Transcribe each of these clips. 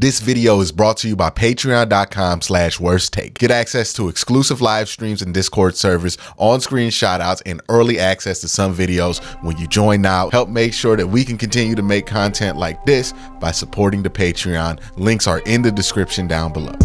This video is brought to you by patreon.com/worsttake. Get access to exclusive live streams and Discord servers, on-screen shoutouts, and early access to some videos when you join now. Help make sure that we can continue to make content like this by supporting the Patreon. Links are in the description down below.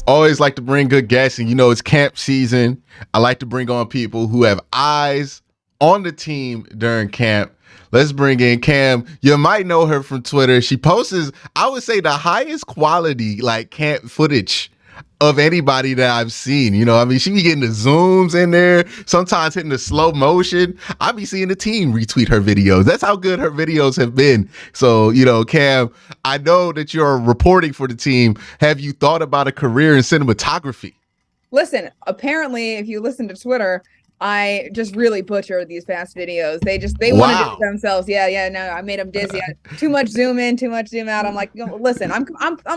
Always like to bring good guests, and you know it's camp season. I like to bring on people who have eyes on the team during camp. Let's bring in Cam. You might know her from Twitter. She posts, I would say, the highest quality like camp footage of anybody that I've seen. You know, I mean, she be getting the zooms in there, sometimes hitting the slow motion. I be seeing the team retweet her videos. That's how good her videos have been. So, you know, Cam, I know that you're reporting for the team. Have you thought about a career in cinematography? Listen, apparently, if you listen to Twitter, I just really butchered these past videos. They want to do it themselves. Yeah, no, I made them dizzy. Too much zoom in, too much zoom out. I'm like, listen, I'm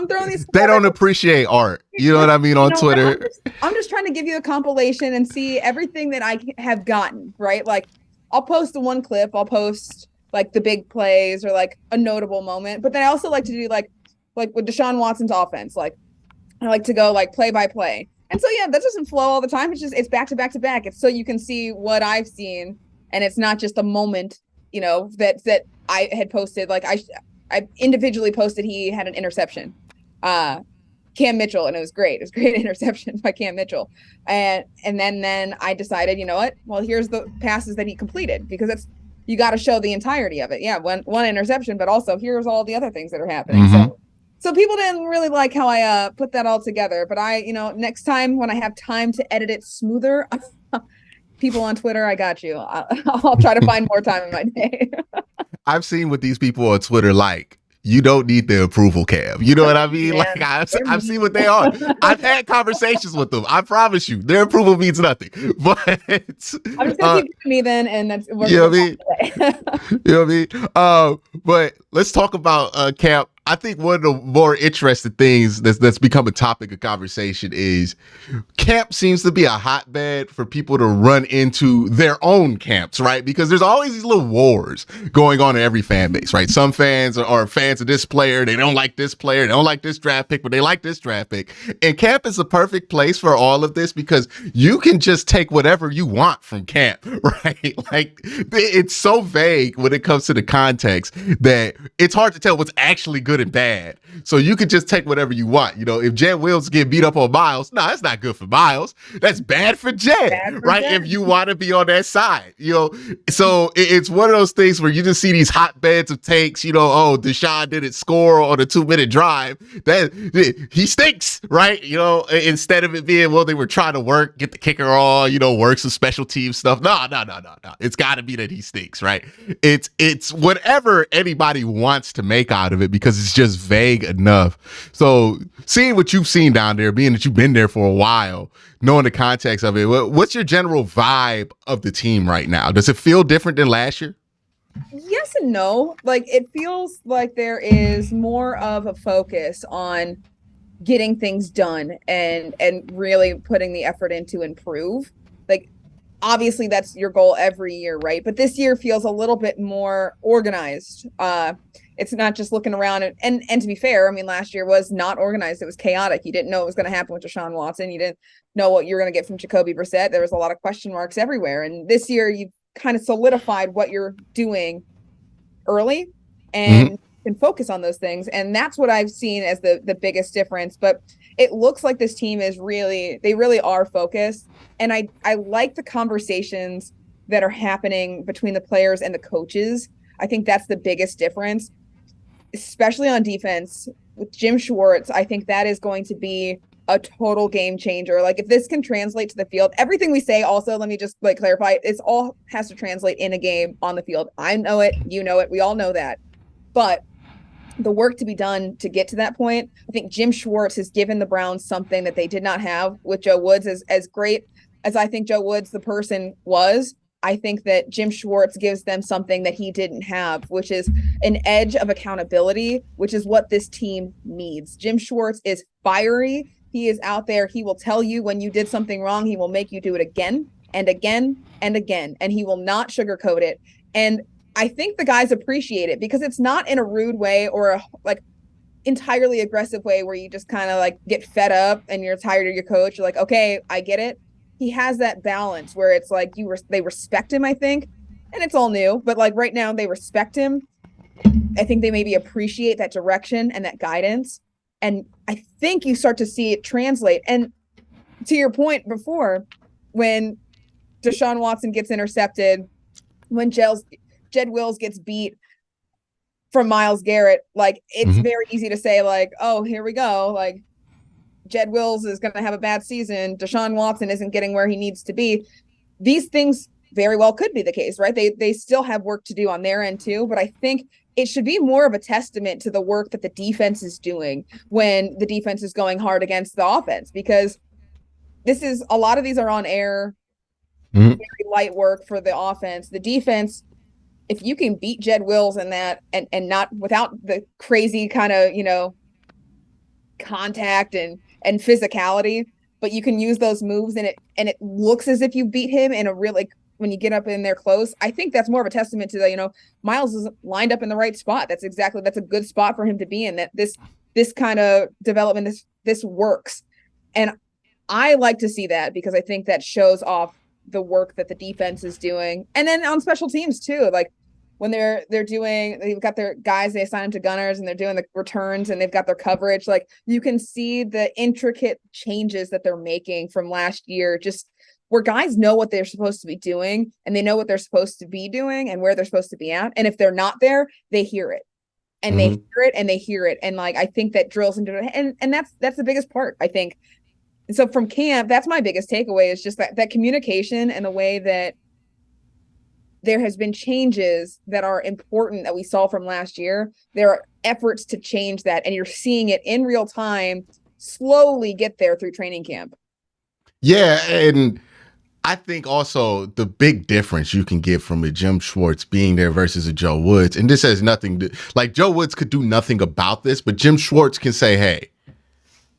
throwing these. They don't appreciate art. You know what I mean on Twitter. I'm just trying to give you a compilation and see everything that I have gotten, right? Like, I'll post the one clip. I'll post like the big plays or like a notable moment. But then I also like to do like with Deshaun Watson's offense. Like, I like to go like play by play. And so, yeah, that doesn't flow all the time. It's back to back to back. It's so you can see what I've seen. And it's not just a moment, you know, that I had posted. Like I individually posted he had an interception. Cam Mitchell, and it was great. It was a great interception by Cam Mitchell. And then I decided, you know what? Well, here's the passes that he completed, because you got to show the entirety of it. Yeah, one interception, but also here's all the other things that are happening. Mm-hmm. So people didn't really like how I put that all together, but next time when I have time to edit it smoother, people on Twitter, I got you. I'll try to find more time in my day. I've seen what these people on Twitter like. You don't need the approval, Cam. You know what I mean? Man, like I've seen what they are. I've had conversations with them. I promise you, their approval means nothing. But I'm just gonna keep me then, and that's you know what I mean. You know what I mean? But let's talk about camp. I think one of the more interesting things that's become a topic of conversation is camp seems to be a hotbed for people to run into their own camps, right? Because there's always these little wars going on in every fan base, right? Some fans are fans of this player. They don't like this player. They don't like this draft pick, but they like this draft pick. And camp is a perfect place for all of this because you can just take whatever you want from camp, right? Like it's so vague when it comes to the context that it's hard to tell what's actually good and bad. So you could just take whatever you want. You know, if Jed Wills get beat up on Miles, no, that's not good for Miles. That's bad for Jed, right? Jed. If you want to be on that side, you know. So it's one of those things where you just see these hotbeds of takes, you know, oh, Deshaun didn't score on a 2-minute drive. That he stinks, right? You know, instead of it being, well, they were trying to get the kicker on, you know, work some special team stuff. No. It's got to be that he stinks, right? It's whatever anybody wants to make out of it because it's just vague enough. So seeing what you've seen down there, being that you've been there for a while, knowing the context of it, what's your general vibe of the team right now? Does it feel different than last year? Yes and no. Like, it feels like there is more of a focus on getting things done and really putting the effort in to improve. Like, obviously that's your goal every year, right? But this year feels a little bit more organized. It's not just looking around and to be fair, I mean, last year was not organized. It was chaotic. You didn't know what was going to happen with Deshaun Watson. You didn't know what you were going to get from Jacoby Brissett. There was a lot of question marks everywhere. And this year you've kind of solidified what you're doing early and can focus on those things. And that's what I've seen as the biggest difference. But it looks like this team is they really are focused. And I like the conversations that are happening between the players and the coaches. I think that's the biggest difference, especially on defense with Jim Schwartz. I think that is going to be a total game changer. Like, if this can translate to the field, everything we say also, let me just like clarify, it's all has to translate in a game on the field. I know it, you know it, we all know that. But the work to be done to get to that point, I think Jim Schwartz has given the Browns something that they did not have with Joe Woods. As great as I think Joe Woods, the person, was, I think that Jim Schwartz gives them something that he didn't have, which is an edge of accountability, which is what this team needs. Jim Schwartz is fiery. He is out there. He will tell you when you did something wrong. He will make you do it again and again and again, and he will not sugarcoat it. And I think the guys appreciate it because it's not in a rude way or a like entirely aggressive way where you just kind of like get fed up and you're tired of your coach. You're like, okay, I get it. He has that balance where it's like they respect him, I think. And it's all new, but like right now they respect him. I think they maybe appreciate that direction and that guidance. And I think you start to see it translate. And to your point before, when Deshaun Watson gets intercepted, when Jed Wills gets beat from Myles Garrett, like it's very easy to say like, oh, here we go. Like Jed Wills is going to have a bad season. Deshaun Watson isn't getting where he needs to be. These things very well could be the case, right? They still have work to do on their end too, but I think it should be more of a testament to the work that the defense is doing when the defense is going hard against the offense, because this is a lot of these are on air, very light work for the offense. The defense, if you can beat Jed Wills in that and not without the crazy kind of, contact and physicality, but you can use those moves and it looks as if you beat him in a real, like when you get up in there close. I think that's more of a testament to the, Myles is lined up in the right spot. That's a good spot for him to be in, that this kind of development, this works. And I like to see that because I think that shows off the work that the defense is doing. And then on special teams too, like when they've got their guys, they assign them to gunners and they're doing the returns and they've got their coverage. Like you can see the intricate changes that they're making from last year, just where guys know what they're supposed to be doing and they know what they're supposed to be doing and where they're supposed to be at. And if they're not there, they hear it and they hear it and they hear it. And like, I think that drills into it. And that's the biggest part, I think. And so from camp, that's my biggest takeaway, is just that communication and the way that there has been changes that are important that we saw from last year. There are efforts to change that, and you're seeing it in real time slowly get there through training camp. Yeah, and I think also the big difference you can get from a Jim Schwartz being there versus a Joe Woods, and this has nothing to, like, Joe Woods could do nothing about this, but Jim Schwartz can say, hey,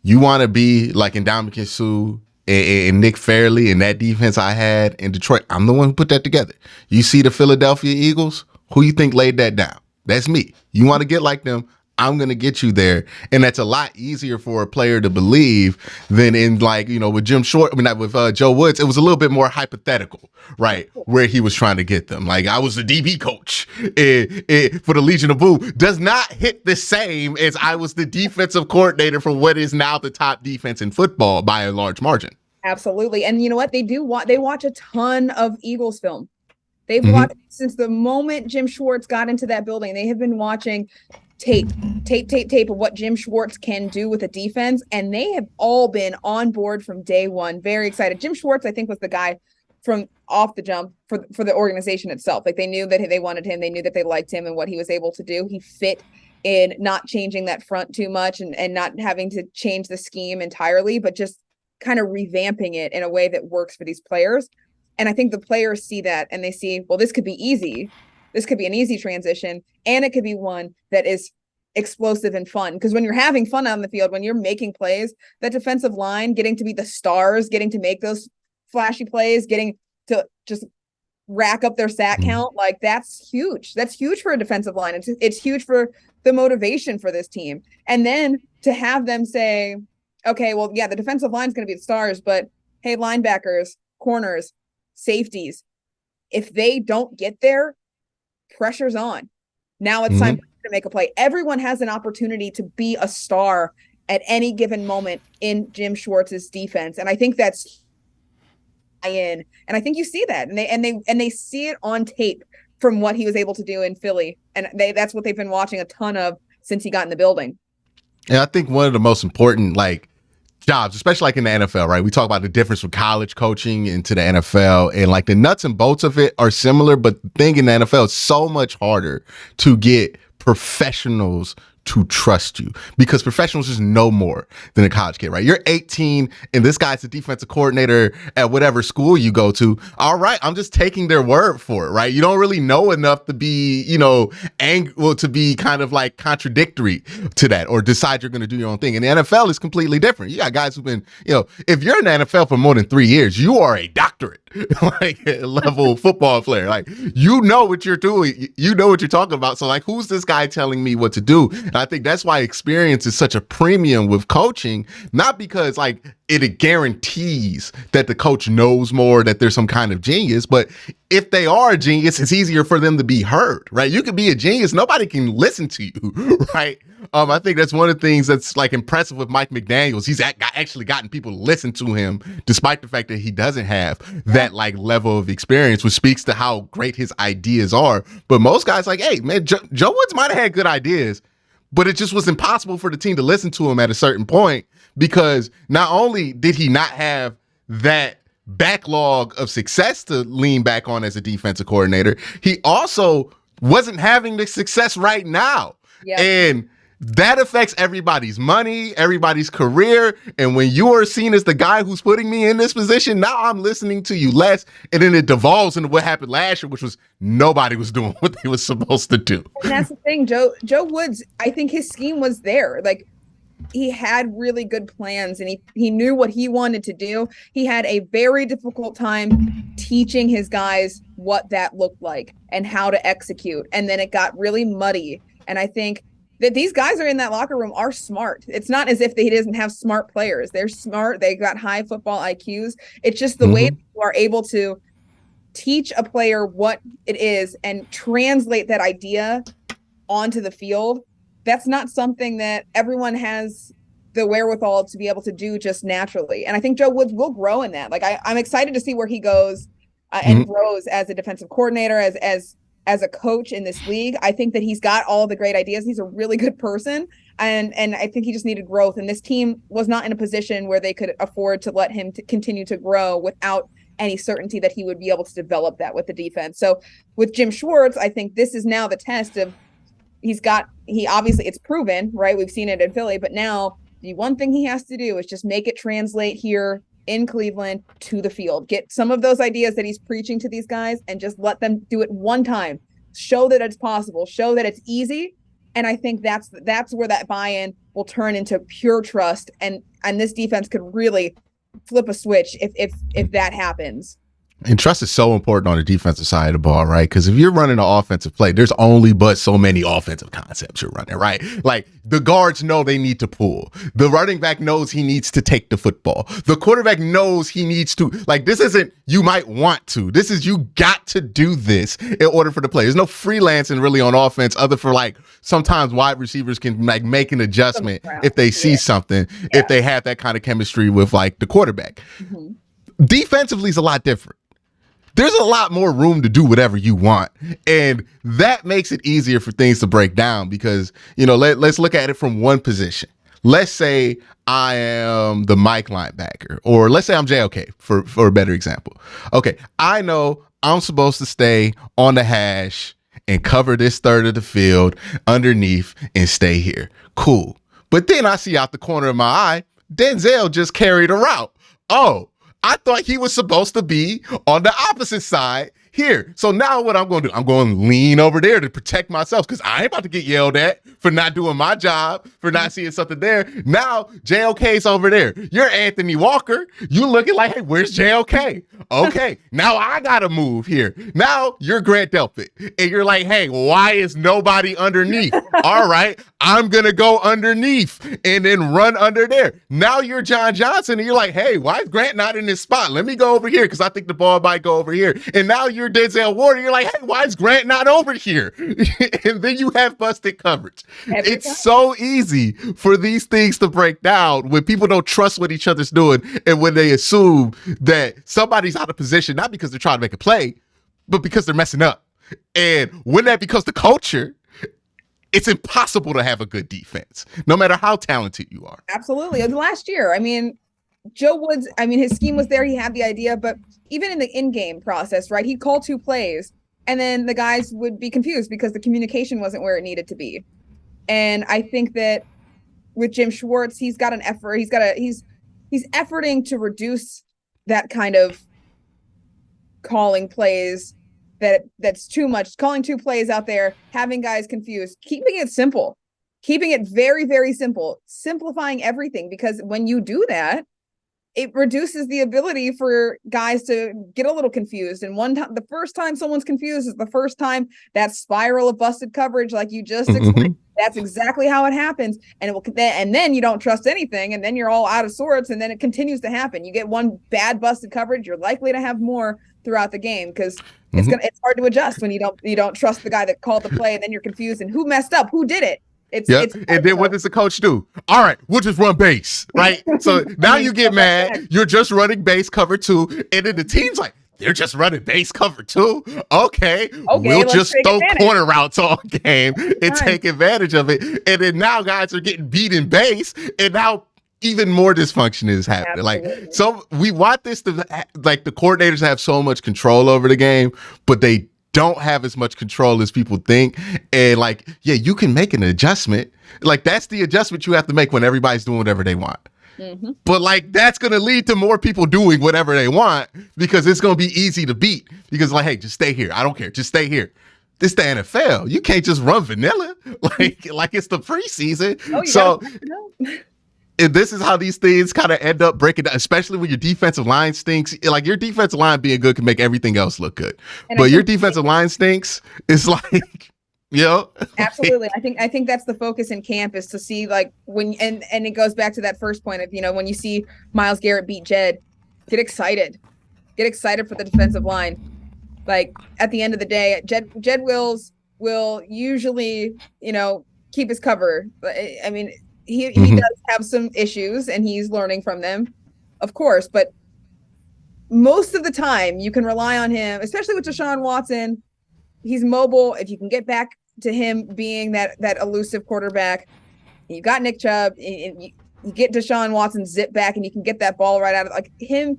you want to be like Ndamukong Suh and Nick Fairley and that defense I had in Detroit? I'm the one who put that together. You see the Philadelphia Eagles? Who you think laid that down? That's me. You want to get like them? I'm going to get you there. And that's a lot easier for a player to believe than in, like, with Jim Short, with Joe Woods, it was a little bit more hypothetical, right? Where he was trying to get them. Like, I was the DB coach for the Legion of Boom does not hit the same as I was the defensive coordinator for what is now the top defense in football by a large margin. Absolutely. And you know what? They watch a ton of Eagles film. They've watched since the moment Jim Schwartz got into that building. They have been watching tape of what Jim Schwartz can do with a defense, and they have all been on board from day one, very excited. Jim Schwartz, I think, was the guy from off the jump for the organization itself. Like, they knew that they wanted him, they knew that they liked him and what he was able to do. He fit in not changing that front too much and not having to change the scheme entirely, but just kind of revamping it in a way that works for these players. And I think the players see that and they see, well, this could be easy. This could be an easy transition, and it could be one that is explosive and fun. Because when you're having fun on the field, when you're making plays, that defensive line getting to be the stars, getting to make those flashy plays, getting to just rack up their sack count, like that's huge. That's huge for a defensive line. It's huge for the motivation for this team. And then to have them say, okay, well, yeah, the defensive line is going to be the stars, but hey, linebackers, corners, safeties, if they don't get there, pressure's on. Now it's time to make a play. Everyone has an opportunity to be a star at any given moment in Jim Schwartz's defense. And I think that's and I think you see that. And they see it on tape from what he was able to do in Philly. And that's what they've been watching a ton of since he got in the building. And I think one of the most important, jobs, especially in the NFL, right? We talk about the difference from college coaching into the NFL, and the nuts and bolts of it are similar, but the thing in the NFL is so much harder to get professionals to trust you, because professionals just know more than a college kid, right? You're 18 and this guy's the defensive coordinator at whatever school you go to. All right, I'm just taking their word for it, right? You don't really know enough to be, to be kind of contradictory to that or decide you're going to do your own thing. And the NFL is completely different. You got guys who've been, if you're in the NFL for more than 3 years, you are a doctorate like level football player. Like, you know what you're doing. You know what you're talking about. So like, who's this guy telling me what to do? And I think that's why experience is such a premium with coaching, not because like it guarantees that the coach knows more, that there's some kind of genius, but if they are a genius, it's easier for them to be heard, right? You could be a genius. Nobody can listen to you, right? I think that's one of the things that's like impressive with Mike McDaniels. He's actually gotten people to listen to him, despite the fact that he doesn't have that like level of experience, which speaks to how great his ideas are. But most guys like, hey, man, Joe Woods might have had good ideas, but it just was impossible for the team to listen to him at a certain point, because not only did he not have that backlog of success to lean back on as a defensive coordinator, he also wasn't having the success right now. Yep. And that affects everybody's money, everybody's career. And when you are seen as the guy who's putting me in this position, now I'm listening to you less. And then it devolves into what happened last year, which was nobody was doing what they were supposed to do. And that's the thing, Joe Woods, I think his scheme was there. Like, he had really good plans, and he knew what he wanted to do. He had a very difficult time teaching his guys what that looked like and how to execute. And then it got really muddy. And I think that these guys are in that locker room are smart. It's not as if he doesn't have smart players. They're smart. They got high football IQs. It's just the way you are able to teach a player what it is and translate that idea onto the field. That's not something that everyone has the wherewithal to be able to do just naturally. And I think Joe Woods will grow in that. Like, I'm excited to see where he goes and grows as a defensive coordinator, as a coach in this league. I think that he's got all the great ideas. He's a really good person. And I think he just needed growth. And this team was not in a position where they could afford to let him continue to grow without any certainty that he would be able to develop that with the defense. So with Jim Schwartz, I think this is now the test of he obviously, it's proven, right? We've seen it in Philly, but now the one thing he has to do is just make it translate here in Cleveland to the field. Get some of those ideas that he's preaching to these guys and just let them do it one time. Show that it's possible, show that it's easy. And I think that's where that buy-in will turn into pure trust. And this defense could really flip a switch if that happens. And trust is so important on the defensive side of the ball, right? Because if you're running an offensive play, there's only but so many offensive concepts you're running, right? Like, the guards know they need to pull. The running back knows he needs to take the football. The quarterback knows he needs to. Like, this isn't you might want to. This is you got to do this in order for the play. There's no freelancing really on offense, other for like sometimes wide receivers can like make an adjustment if they see something, if they have that kind of chemistry with like the quarterback. Defensively is a lot different. There's a lot more room to do whatever you want. And that makes it easier for things to break down because, you know, let's look at it from one position. Let's say I am the Mike linebacker, or let's say I'm JOK for a better example. Okay, I know I'm supposed to stay on the hash and cover this third of the field underneath and stay here. Cool. But then I see out the corner of my eye, Denzel just carried a route. Oh, I thought he was supposed to be on the opposite side here. So now what I'm going to do, I'm going to lean over there to protect myself because I ain't about to get yelled at for not doing my job, for not seeing something there. Now JOK's over there. You're Anthony Walker. You looking like, hey, where's JOK? Okay, now I got to move here. Now you're Grant Delpit. And you're like, hey, why is nobody underneath? All right, I'm going to go underneath and then run under there. Now you're John Johnson and you're like, hey, why is Grant not in this spot? Let me go over here because I think the ball might go over here. And now you're Denzel Ward. You're like, hey, why is Grant not over here? And then you have busted coverage. It's so easy for these things to break down when people don't trust what each other's doing and when they assume that somebody's out of position, not because they're trying to make a play, but because they're messing up. And when that becomes the culture, it's impossible to have a good defense, no matter how talented you are. Absolutely. And last year, I mean, Joe Woods, I mean, his scheme was there. He had the idea, but even in the in-game process, right, he'd call two plays and then the guys would be confused because the communication wasn't where it needed to be. And I think that with Jim Schwartz, he's got an effort. He's efforting to reduce that kind of calling plays that's too much, calling two plays out there, having guys confused, keeping it simple, keeping it very, very simple, simplifying everything. Because when you do that, it reduces the ability for guys to get a little confused. And one time, the first time someone's confused is the first time that spiral of busted coverage, like you just explained. That's exactly how it happens. And it will, and then you don't trust anything, and then you're all out of sorts, and then it continues to happen. You get one bad busted coverage, you're likely to have more throughout the game, because it's hard to adjust when you don't trust the guy that called the play, and then you're confused and who messed up, who did it. It's and then what does the coach do? All right, we'll just run base, right? So now you get mad. You're just running base cover 2, and then the team's like, they're just running base cover 2. Okay, we'll just throw corner routes all game and take advantage of it. And then now guys are getting beat in base, and now even more dysfunction is happening. Absolutely. Like, so we want this to, like, the coordinators have so much control over the game, but they don't have as much control as people think. And like, yeah, you can make an adjustment. Like, that's the adjustment you have to make when everybody's doing whatever they want. But like, that's going to lead to more people doing whatever they want, because it's going to be easy to beat, because like, hey, just stay here. I don't care. Just stay here. This the NFL. You can't just run vanilla like it's the preseason. So and this is how these things kind of end up breaking down, especially when your defensive line stinks. Like, your defensive line being good can make everything else look good. And but your defensive line stinks. It's like, you know? Absolutely. I think that's the focus in camp, is to see, like, when, and it goes back to that first point of, you know, when you see Myles Garrett beat Jed, get excited. Get excited for the defensive line. Like, at the end of the day, Jed Wills will usually, you know, keep his cover. I mean, he does have some issues, and he's learning from them, of course, but most of the time you can rely on him, especially with Deshaun Watson. He's mobile. If you can get back to him being that elusive quarterback, you got Nick Chubb, and you get Deshaun Watson zip back, and you can get that ball right out of, like, him.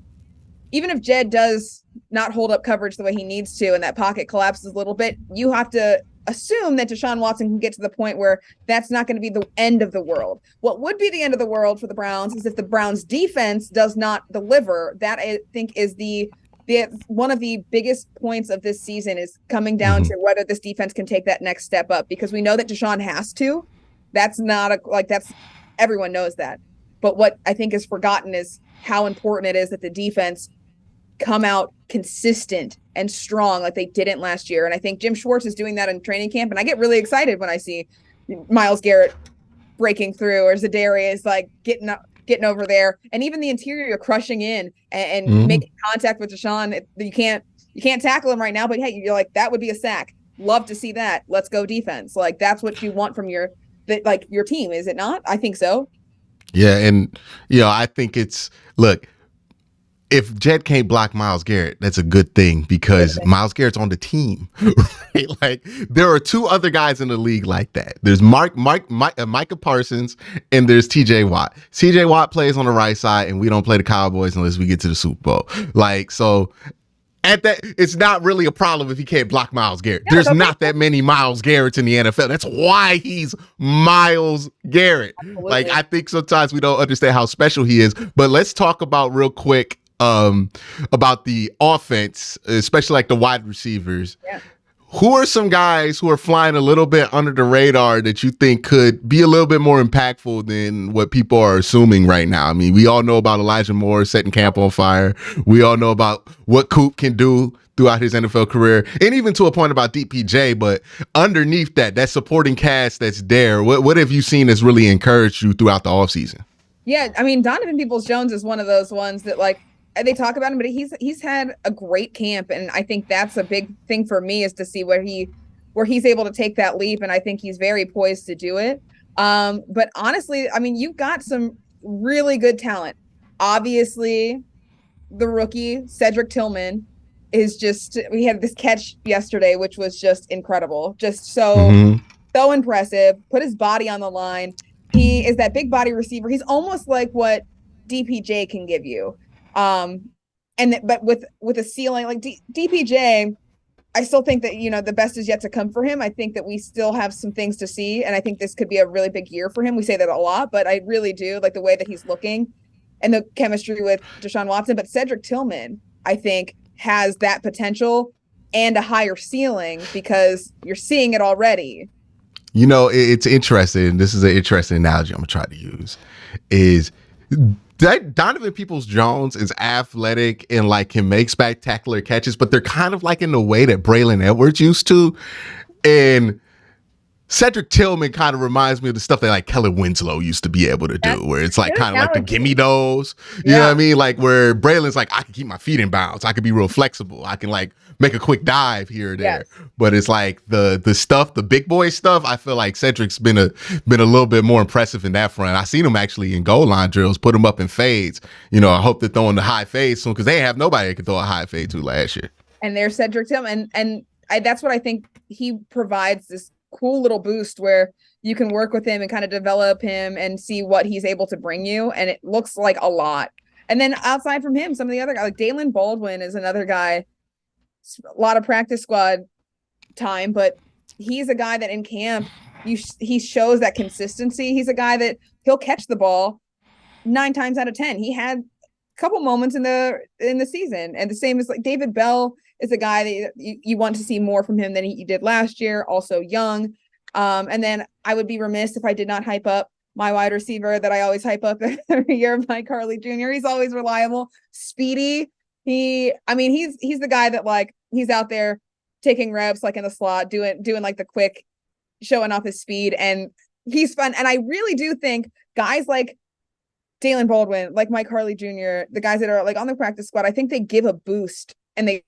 Even if Jed does not hold up coverage the way he needs to, and that pocket collapses a little bit, you have to assume that Deshaun Watson can get to the point where that's not going to be the end of the world. What would be the end of the world for the Browns is if the Browns defense does not deliver. That, I think, is the one of the biggest points of this season, is coming down to whether this defense can take that next step up, because we know that Deshaun has to. That's not that's everyone knows that. But what I think is forgotten is how important it is that the defense come out consistent and strong like they didn't last year. And I think Jim Schwartz is doing that in training camp. And I get really excited when I see Myles Garrett breaking through, or Zadarius like getting over there, and even the interior crushing in and making contact with Deshaun. You can't tackle him right now, but hey, you're like, that would be a sack. Love to see that. Let's go defense. Like, that's what you want from your team, is it not? I think so. Yeah. And, you know, I think look, if Jed can't block Myles Garrett, that's a good thing, because Myles Garrett's on the team. Right? Like, there are 2 other guys in the league like that. There's Micah Parsons, and there's TJ Watt. TJ Watt plays on the right side, and we don't play the Cowboys unless we get to the Super Bowl. Like, so at that, it's not really a problem if he can't block Myles Garrett. There's not that many Myles Garretts in the NFL. That's why he's Myles Garrett. Absolutely. Like, I think sometimes we don't understand how special he is. But let's talk about real quick about the offense, especially like the wide receivers. Yeah. Who are some guys who are flying a little bit under the radar that you think could be a little bit more impactful than what people are assuming right now? I mean, we all know about Elijah Moore setting camp on fire. We all know about what Coop can do throughout his NFL career, and even to a point about DPJ. But underneath that supporting cast that's there, what have you seen that's really encouraged you throughout the offseason? Yeah, I mean, Donovan Peoples-Jones is one of those ones that, like, they talk about him, but he's had a great camp, and I think that's a big thing for me, is to see where he's able to take that leap, and I think he's very poised to do it. But honestly, I mean, you've got some really good talent. Obviously, the rookie Cedric Tillman is just, we had this catch yesterday, which was just incredible, just so impressive. Put his body on the line. He is that big body receiver. He's almost like what DPJ can give you. But with a ceiling like DPJ, I still think that, you know, the best is yet to come for him. I think that we still have some things to see, and I think this could be a really big year for him. We say that a lot, but I really do like the way that he's looking and the chemistry with Deshaun Watson. But Cedric Tillman, I think, has that potential and a higher ceiling, because you're seeing it already. You know, it's interesting. This is an interesting analogy I'm gonna try to use. Is Donovan Peoples-Jones is athletic and like can make spectacular catches, but they're kind of like in the way that Braylon Edwards used to. And Cedric Tillman kind of reminds me of the stuff that like Keller Winslow used to be able to do, where it's like kind of like the gimme those, you know what I mean? Like where Braylon's like, I can keep my feet in bounds. I can be real flexible. I can like make a quick dive here or there. Yes. But it's like the stuff, the big boy stuff, I feel like Cedric's been a little bit more impressive in that front. I seen him actually in goal line drills, put him up in fades. You know, I hope they're throwing the high fade soon because they have nobody that could throw a high fade to last year. And there's Cedric Tillman. And that's what I think he provides, this cool little boost where you can work with him and kind of develop him and see what he's able to bring you. And it looks like a lot. And then outside from him, some of the other guys, like Dalen Baldwin is another guy, a lot of practice squad time, but he's a guy that in camp, he shows that consistency. He's a guy that he'll catch the ball 9 times out of 10. He had a couple moments in the season. And the same as like David Bell is a guy that you want to see more from him than he did last year, also young. And then I would be remiss if I did not hype up my wide receiver that I always hype up every year, Mike Harley Jr. He's always reliable, speedy. He's the guy that like, he's out there taking reps, like in the slot, doing like the quick, showing off his speed, and he's fun. And I really do think guys like Dalen Baldwin, like Mike Harley Jr., the guys that are like on the practice squad, I think they give a boost and they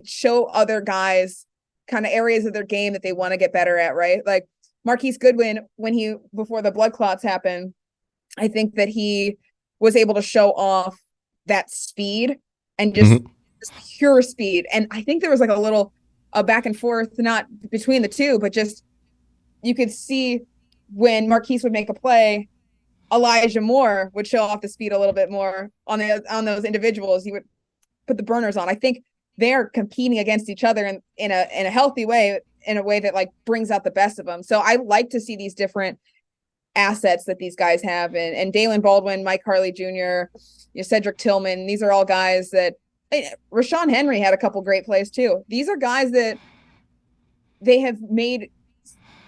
show other guys kind of areas of their game that they want to get better at, right? Like Marquise Goodwin, before the blood clots happened, I think that he was able to show off that speed and just pure speed. And I think there was like a back and forth, not between the two, but just you could see when Marquise would make a play, Elijah Moore would show off the speed a little bit more on those individuals. He would put the burners on. I think they're competing against each other in a healthy way, in a way that like brings out the best of them. So I like to see these different assets that these guys have, and Dalen Baldwin, Mike Harley Jr., Cedric Tillman. These are all guys that Rashawn Henry had a couple great plays too. These are guys that they have made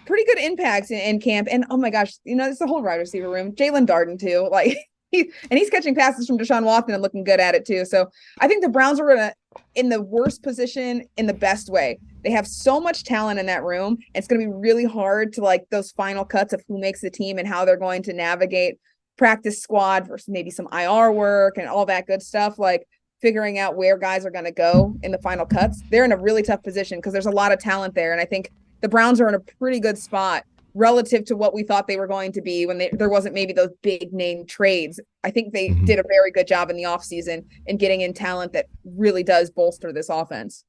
pretty good impacts in camp. And oh my gosh, it's the whole wide receiver room. Jalen Darden too. Like he's catching passes from Deshaun Watson and looking good at it too. So I think the Browns are in the worst position in the best way. They have so much talent in that room. It's going to be really hard to like those final cuts of who makes the team and how they're going to navigate practice squad versus maybe some IR work and all that good stuff. Like figuring out where guys are going to go in the final cuts. They're in a really tough position because there's a lot of talent there. And I think the Browns are in a pretty good spot relative to what we thought they were going to be when there wasn't maybe those big name trades. I think they did a very good job in the offseason in getting in talent that really does bolster this offense.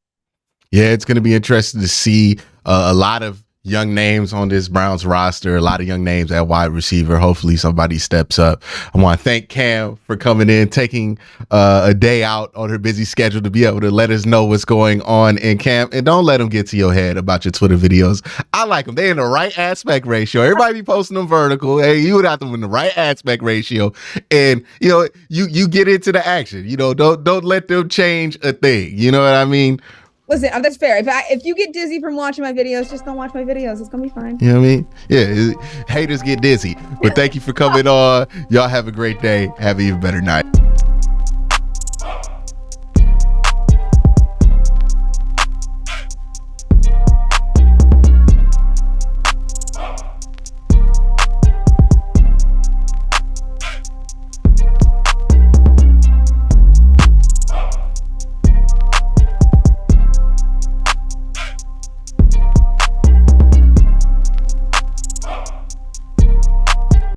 Yeah, it's going to be interesting to see a lot of young names on this Browns roster, a lot of young names at wide receiver. Hopefully somebody steps up. I want to thank Cam for coming in, taking a day out on her busy schedule to be able to let us know what's going on in camp. And don't let them get to your head about your Twitter videos. I like them. They're in the right aspect ratio. Everybody be posting them vertical. Hey, you would have them in the right aspect ratio. And, you get into the action. Don't let them change a thing. You know what I mean? Listen, that's fair. If you get dizzy from watching my videos, just don't watch my videos. It's going to be fine. You know what I mean? Yeah, haters get dizzy. But thank you for coming on. Y'all have a great day. Have an even better night.